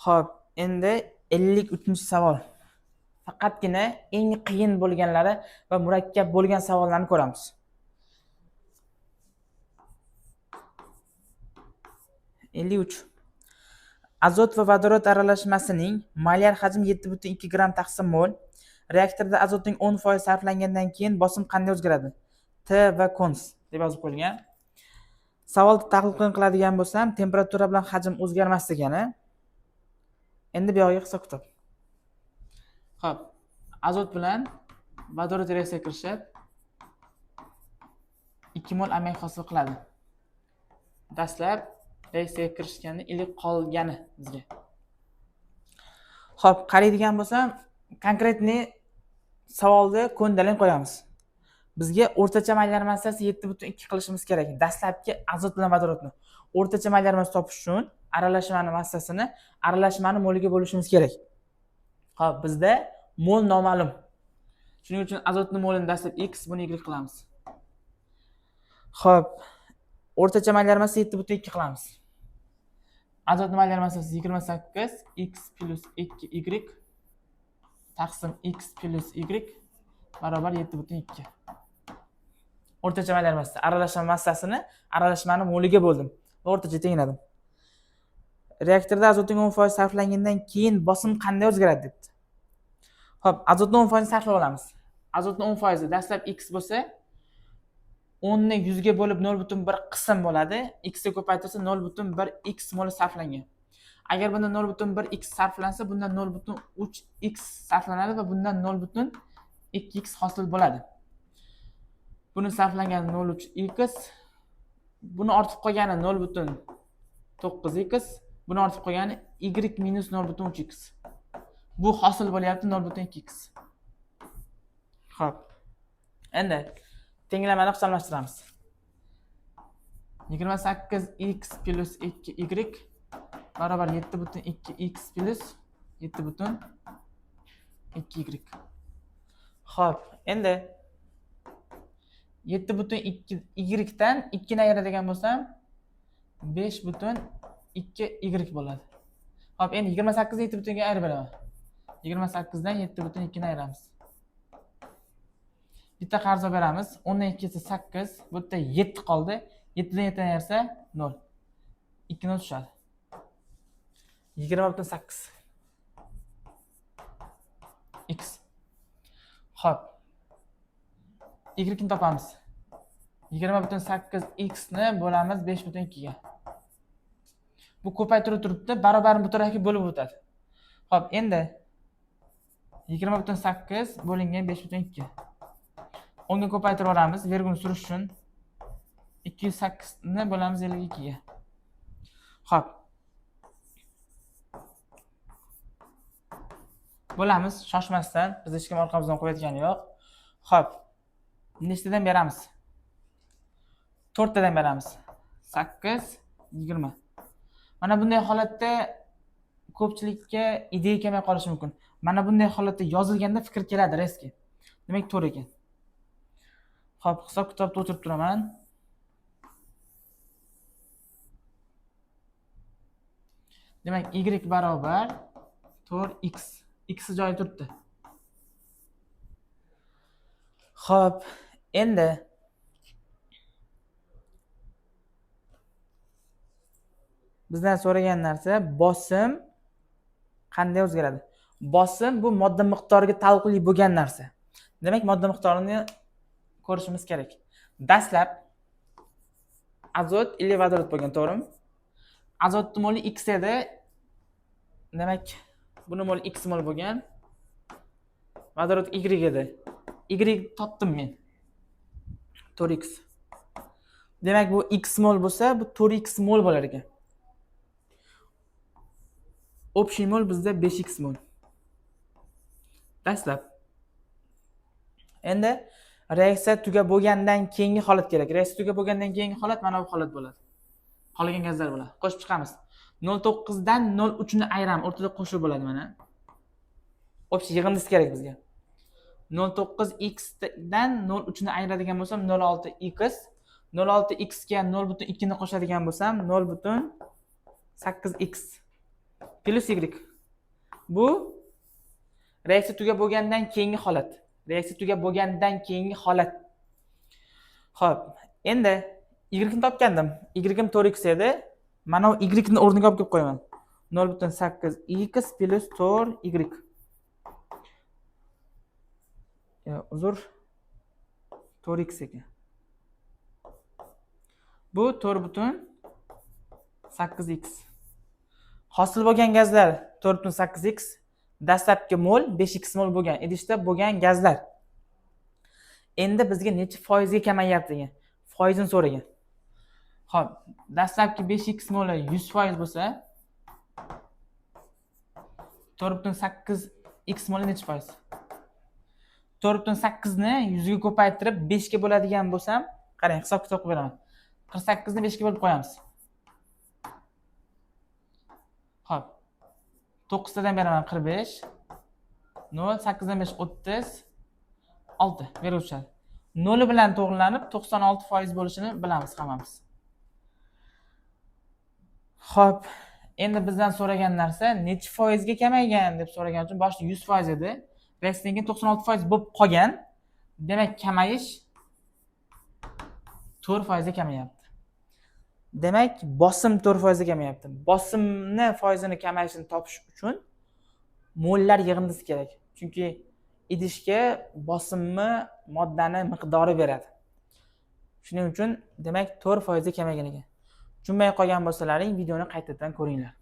Xo'p, endi 53-savol. Faqatgina eng qiyin bo'lganlari va murakkab bo'lgan savollarni ko'ramiz. 53. Azot va vodorod aralashmasining molyar hajmi 7,2 gram taqsim mol. Reaktorda azotning 10% sarflangandan keyin bosim qanday o'zgaradi? T va Cons deb yozib qo'yilgan. Savolni tahlil qiladigan bo'lsam, temperatura bilan hajm o'zgarmas degani. Endi bu yoqqa hisob-kitob. Xo'p, azot bilan vodorod reaksiyaga kirishib 2 mol amak hosil qiladi. Dastlab reaksiyaga kirishganda iliq qolgani bizga. Xo'p, qaraydigan bo'lsam, konkretni savolni ko'ndalang qo'yamiz. Bizga o'rtacha molyar massasi 7,2 qilishimiz kerak. Dastlabki azot bilan vodorodni o'rtacha molyar massasi topish uchun aralashmani massasini aralashmani moliga bo'lishimiz kerak. Xo'p, bizda mol noma'lum. Shuning uchun azotning molini dastlab x, buni y qilamiz. Xo'p, o'rtacha molyar massasi 7,2 qilamiz. Azotning molyar massasi 28, x plus 2y taqsim x plus y barobar 7,2. O'rtacha molyar massasi, aralashma massasini aralashmani moliga bo'ldim va o'rtacha tengladim. Reaktorda azotning 10% sarflangandan keyin bosim qanday o'zgaradi debdi. Xo'p, azotni 10% sarflab olamiz. Azotni 10% dastlab x bo'lsa, 10 ni 100 ga bo'lib 0,1 qism bo'ladi. X ga ko'paytirsa 0,1 x mol sarflangan. Agar bundan 0,1 x sarflansa, bundan 0,3 x sarflanadi va bundan 0,2 x hosil bo'ladi. Buni sarflangan 0,3 x, buni ortib qolgani 0,9 x, buni ortib qolgani y minus 0,3 x. Bu hosil bo'lyapti 0,2 x. Xo'p. Endi tenglamani hisoblashtiramiz. 28x plus 2y barobar 7,2x plus 7,2y. Xo'p, endi 7,2y dan 2 ni ayiradigan bo'lsam 5,2y bo'ladi. Xo'p, endi 28 ni 7,2 ga ayirib beraman. 28 dan 7,2 ni ayiramiz. Bitta qarz beramiz. 10 dan 2 esa 8, bu yerda 7 qoldi. 7 dan 7 ni ayirsa 0. 2 ni tushadi. 20,8 x. Xo'p. Y ni topamiz. 20,8 x ni bo'lamiz 5,2 ga. Bu ko'paytirib turibdi, barobar bu tarafga bo'lib o'tadi. Xo'p, endi 20,8 bo'lingan 5,2. 10 ga ko'paytirib olamiz, vergulni surish uchun 208 ni bo'lamiz 52 ga. Xo'p. Bo'lamiz, shoshmasdan, biz hech kim orqamizdan qo'yayotgani yo'q. Xo'p. Nechtadan beramiz? 4 tadan beramiz. 8, 20. Mana bunday holatda ko'pchilikka ideya kelmay qolishi mumkin. Mana bunday holatda yozilganda fikr keladi reski. Demak, to'g'ri ekan. Xo'p, hisob-kitobni o'tirib turaman. Demak, y barobar 4x. X joyi turibdi. Xo'p, endi bizdan so'ragan narsa bosim qanday o'zgaradi? Bosim bu modda miqdoriga taalluqli bo'lgan narsa. Demak, modda miqdorini ko'rishimiz kerak. Dastlab azot ila vodorod bo'lgan, to'g'rimi? Azotning moli x edi. Demak, buni mol x mol bo'lgan. Vodorod y edi. Y topdim men. 4x. Demak, bu x mol bo'lsa, bu 4x mol bo'lar ekan. Общий mol bizda 5x mol. Dastlab. Endi reaksiya tugab bo'lgandan keyingi holat kerak. Reaksiya tugab bo'lgandan keyingi holat mana bu holat bo'ladi. Qolgan gazlar bo'ladi. Qo'shib chiqamiz. 0,9 dan 0,3 ni ayiramiz. O'rtada qo'shib bo'ladi mana. Общий yig'indisi kerak bizga. 0,9x dan 0,3 ni ayiradigan bo'lsam 0,6x. 0,6x ga 0,2 ni qo'shadigan bo'lsam 0,8x. plus y. Bu reaksiya tugab bo'lgandan keyingi holat. Reaksiya tugab bo'lgandan keyingi holat. Xo'p, endi y ni topgandim. Y im 4x edi. Mana bu y ni o'rniga olib kelib qo'yaman. 0.8x plus 4y. Uzr. 4x ekan. Bu 4.8x. Hosil bo'lgan gazlar 4.8x, dastlabki mol 5x mol bo'lgan idishda bo'lgan gazlar. Endi bizga necha foizga kamayyapti degan foizini so'ragan. Xo'p, dastlabki 5x mol 100% bo'lsa, 4.8x mol necha foiz? 4.8 ni 100 ga ko'paytirib 5 ga bo'ladigan bo'lsam, qarang, hisob-kitob qilib beraman. 48 ni 5 ga bo'lib qo'yamiz. Xo'p. 9 dan beraman 45. 0, 8 dan 5 36 berib o'tadi. 0 bilan to'g'rilanib 96% bo'lishini bilamiz hammamiz. Xo'p, endi bizdan so'ragan narsa necha foizga kamaygan deb so'ragan uchun boshida 100% edi. Reaksiyadan keyin 96% bo'lib qolgan. Demak, kamayish 4% ga kamayapti. Demak, bosim 4% ga kamayapti. Bosimni foizini kamayishini topish uchun mollar yig'indisi kerak. Chunki idishga bosimni moddani miqdori beradi. Shuning uchun demak 4% ga kamaygan ekan. Tushunmay qolgan bo'lsalaring videoni qaytadan ko'ringlar.